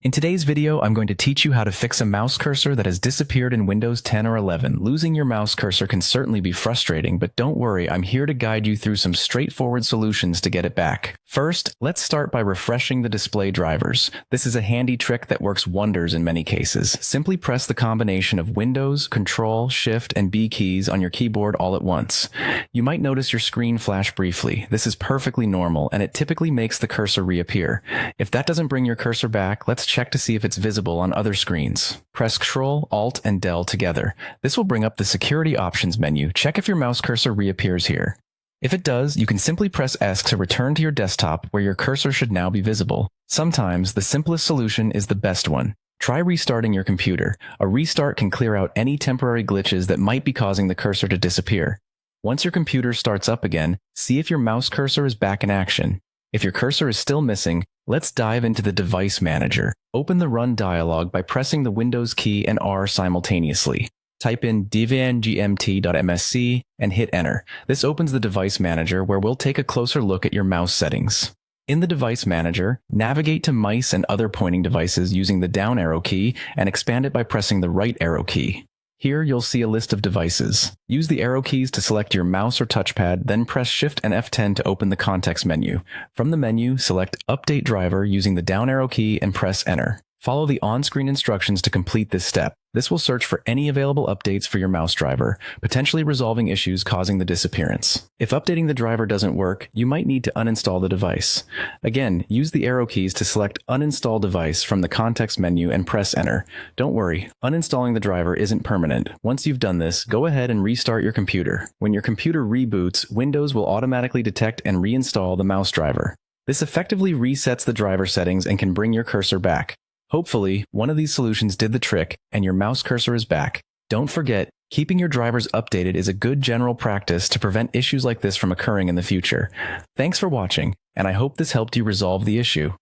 In today's video, I'm going to teach you how to fix a mouse cursor that has disappeared in Windows 10 or 11. Losing your mouse cursor can certainly be frustrating, but don't worry, I'm here to guide you through some straightforward solutions to get it back. First, let's start by refreshing the display drivers. This is a handy trick that works wonders in many cases. Simply press the combination of Windows, Control, Shift, and B keys on your keyboard all at once. You might notice your screen flash briefly. This is perfectly normal, and it typically makes the cursor reappear. If that doesn't bring your cursor back, let's check to see if it's visible on other screens. Press Ctrl, Alt, and Del together. This will bring up the Security Options menu. Check if your mouse cursor reappears here. If it does, you can simply press S to return to your desktop where your cursor should now be visible. Sometimes, the simplest solution is the best one. Try restarting your computer. A restart can clear out any temporary glitches that might be causing the cursor to disappear. Once your computer starts up again, see if your mouse cursor is back in action. If your cursor is still missing, let's dive into the Device Manager. Open the Run dialog by pressing the Windows key and R simultaneously. Type in dvngmt.msc and hit Enter. This opens the Device Manager where we'll take a closer look at your mouse settings. In the Device Manager, navigate to mice and other pointing devices using the down arrow key and expand it by pressing the right arrow key. Here, you'll see a list of devices. Use the arrow keys to select your mouse or touchpad, then press Shift and F10 to open the context menu. From the menu, select Update Driver using the down arrow key and press Enter. Follow the on-screen instructions to complete this step. This will search for any available updates for your mouse driver, potentially resolving issues causing the disappearance. If updating the driver doesn't work, you might need to uninstall the device. Again, use the arrow keys to select Uninstall Device from the context menu and press Enter. Don't worry, uninstalling the driver isn't permanent. Once you've done this, go ahead and restart your computer. When your computer reboots, Windows will automatically detect and reinstall the mouse driver. This effectively resets the driver settings and can bring your cursor back. Hopefully, one of these solutions did the trick and your mouse cursor is back. Don't forget, keeping your drivers updated is a good general practice to prevent issues like this from occurring in the future. Thanks for watching, and I hope this helped you resolve the issue.